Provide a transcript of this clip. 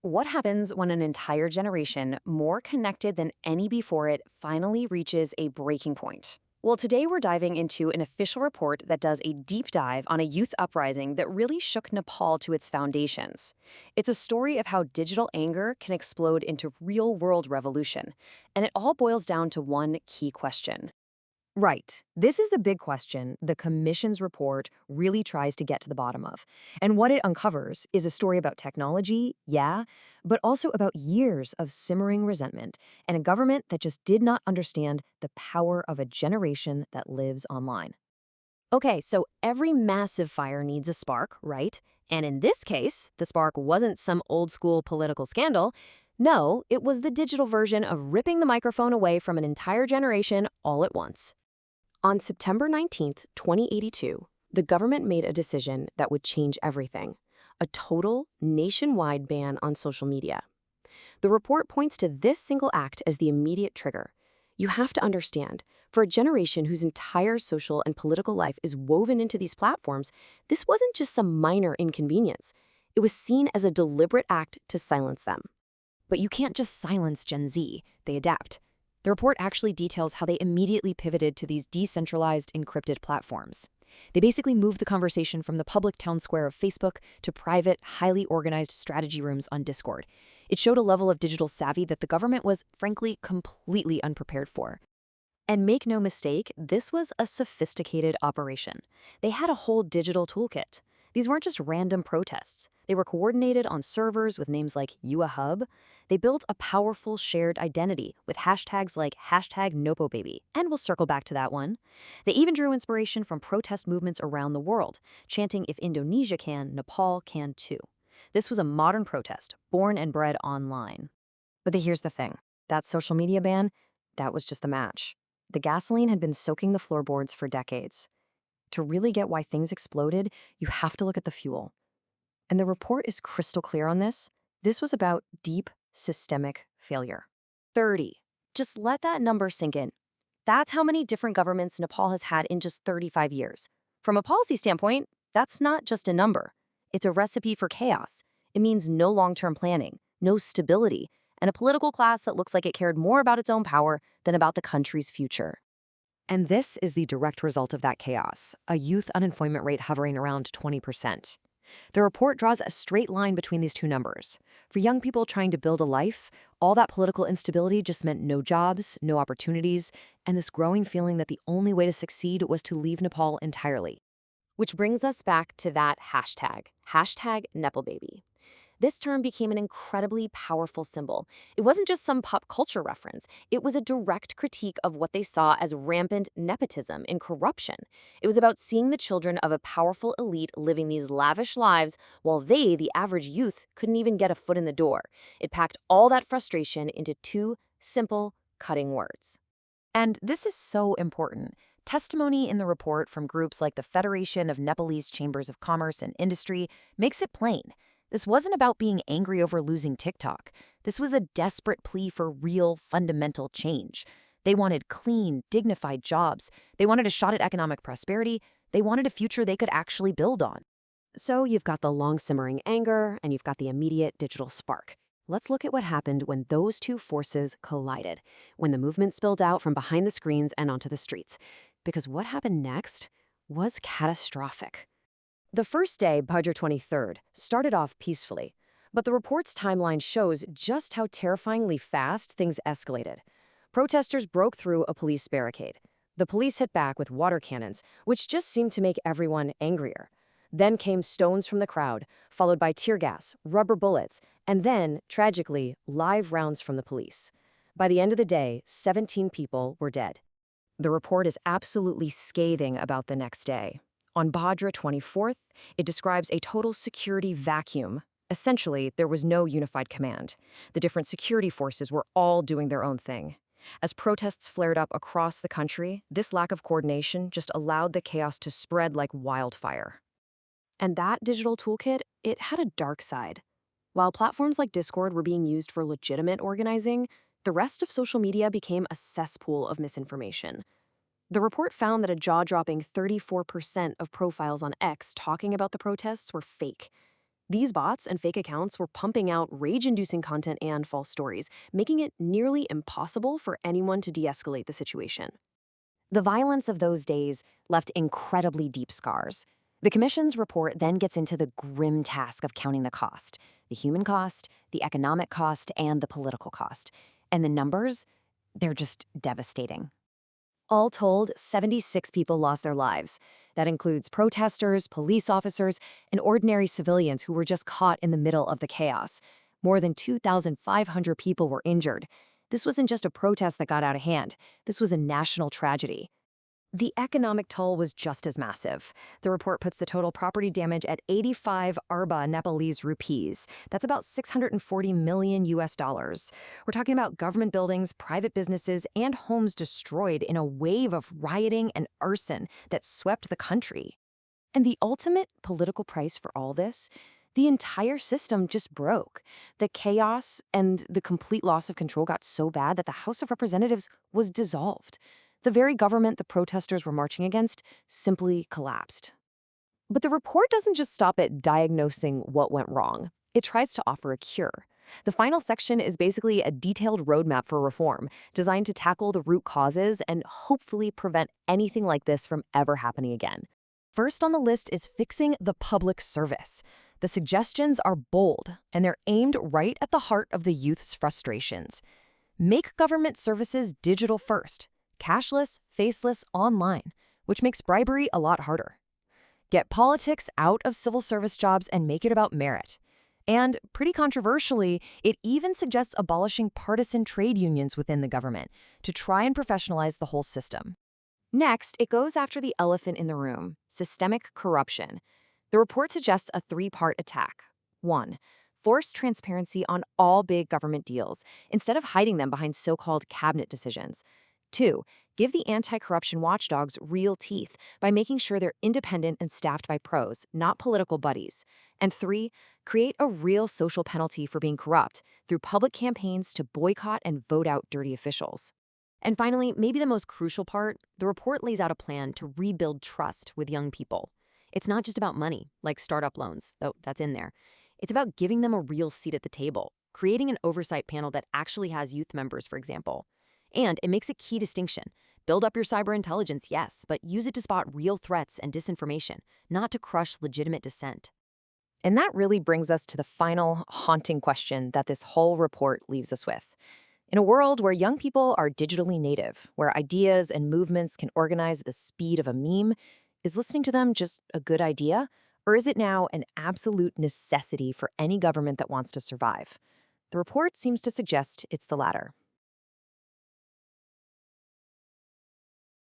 What happens when an entire generation, more connected than any before it, finally reaches a breaking point? Well, today we're diving into an official report that does a deep dive on a youth uprising that really shook Nepal to its foundations. It's a story of how digital anger can explode into real world revolution. And it all boils down to one key question. Right. This is the big question the Commission's report really tries to get to the bottom of. And what it uncovers is a story about technology, yeah, but also about years of simmering resentment and a government that just did not understand the power of a generation that lives online. Okay, so every massive fire needs a spark, right? And in this case, the spark wasn't some old school political scandal. No, it was the digital version of ripping the microphone away from an entire generation all at once. On September 19th, 2082, the government made a decision that would change everything: a total nationwide ban on social media. The report points to this single act as the immediate trigger. You have to understand, for a generation whose entire social and political life is woven into these platforms, this wasn't just some minor inconvenience. It was seen as a deliberate act to silence them. But you can't just silence Gen Z, they adapt. The report actually details how they immediately pivoted to these decentralized, encrypted platforms. They basically moved the conversation from the public town square of Facebook to private, highly organized strategy rooms on Discord. It showed a level of digital savvy that the government was, frankly, completely unprepared for. And make no mistake, this was a sophisticated operation. They had a whole digital toolkit. These weren't just random protests. They were coordinated on servers with names like YouaHub. They built a powerful shared identity with hashtags like #NopoBaby, and we'll circle back to that one. They even drew inspiration from protest movements around the world, chanting if Indonesia can, Nepal can too. This was a modern protest, born and bred online. But here's the thing. That social media ban, that was just the match. The gasoline had been soaking the floorboards for decades. To really get why things exploded, you have to look at the fuel. And the report is crystal clear on this. This was about deep, systemic failure. 30. Just let that number sink in. That's how many different governments Nepal has had in just 35 years. From a policy standpoint, that's not just a number. It's a recipe for chaos. It means no long-term planning, no stability, and a political class that looks like it cared more about its own power than about the country's future. And this is the direct result of that chaos, a youth unemployment rate hovering around 20%. The report draws a straight line between these two numbers. For young people trying to build a life, all that political instability just meant no jobs, no opportunities, and this growing feeling that the only way to succeed was to leave Nepal entirely. Which brings us back to that #NepalBaby. This term became an incredibly powerful symbol. It wasn't just some pop culture reference. It was a direct critique of what they saw as rampant nepotism and corruption. It was about seeing the children of a powerful elite living these lavish lives while they, the average youth, couldn't even get a foot in the door. It packed all that frustration into two simple, cutting words. And this is so important. Testimony in the report from groups like the Federation of Nepalese Chambers of Commerce and Industry makes it plain. This wasn't about being angry over losing TikTok. This was a desperate plea for real, fundamental change. They wanted clean, dignified jobs. They wanted a shot at economic prosperity. They wanted a future they could actually build on. So you've got the long-simmering anger, and you've got the immediate digital spark. Let's look at what happened when those two forces collided, when the movement spilled out from behind the screens and onto the streets. Because what happened next was catastrophic. The first day, Bhadra 23rd, started off peacefully, but the report's timeline shows just how terrifyingly fast things escalated. Protesters broke through a police barricade. The police hit back with water cannons, which just seemed to make everyone angrier. Then came stones from the crowd, followed by tear gas, rubber bullets, and then, tragically, live rounds from the police. By the end of the day, 17 people were dead. The report is absolutely scathing about the next day. On Bhadra 24th, it describes a total security vacuum. Essentially, there was no unified command. The different security forces were all doing their own thing. As protests flared up across the country, this lack of coordination just allowed the chaos to spread like wildfire. And that digital toolkit, it had a dark side. While platforms like Discord were being used for legitimate organizing, the rest of social media became a cesspool of misinformation. The report found that a jaw-dropping 34% of profiles on X talking about the protests were fake. These bots and fake accounts were pumping out rage-inducing content and false stories, making it nearly impossible for anyone to de-escalate the situation. The violence of those days left incredibly deep scars. The Commission's report then gets into the grim task of counting the cost: the human cost, the economic cost, and the political cost. And the numbers? They're just devastating. All told, 76 people lost their lives. That includes protesters, police officers, and ordinary civilians who were just caught in the middle of the chaos. More than 2,500 people were injured. This wasn't just a protest that got out of hand. This was a national tragedy. The economic toll was just as massive. The report puts the total property damage at 85 arba Nepalese rupees. That's about 640 million US dollars. We're talking about government buildings, private businesses, and homes destroyed in a wave of rioting and arson that swept the country. And the ultimate political price for all this? The entire system just broke. The chaos and the complete loss of control got so bad that the House of Representatives was dissolved. The very government the protesters were marching against simply collapsed. But the report doesn't just stop at diagnosing what went wrong. It tries to offer a cure. The final section is basically a detailed roadmap for reform, designed to tackle the root causes and hopefully prevent anything like this from ever happening again. First on the list is fixing the public service. The suggestions are bold, and they're aimed right at the heart of the youth's frustrations. Make government services digital first. Cashless, faceless, online, which makes bribery a lot harder. Get politics out of civil service jobs and make it about merit. And, pretty controversially, it even suggests abolishing partisan trade unions within the government to try and professionalize the whole system. Next, it goes after the elephant in the room: systemic corruption. The report suggests a three-part attack. 1. Force transparency on all big government deals, instead of hiding them behind so-called cabinet decisions. 2. Give the anti-corruption watchdogs real teeth by making sure they're independent and staffed by pros, not political buddies. And 3. Create a real social penalty for being corrupt through public campaigns to boycott and vote out dirty officials. And finally, maybe the most crucial part, the report lays out a plan to rebuild trust with young people. It's not just about money, like startup loans, though that's in there. It's about giving them a real seat at the table, creating an oversight panel that actually has youth members, for example. And it makes a key distinction. Build up your cyber intelligence, yes, but use it to spot real threats and disinformation, not to crush legitimate dissent. And that really brings us to the final haunting question that this whole report leaves us with. In a world where young people are digitally native, where ideas and movements can organize at the speed of a meme, is listening to them just a good idea? Or is it now an absolute necessity for any government that wants to survive? The report seems to suggest it's the latter.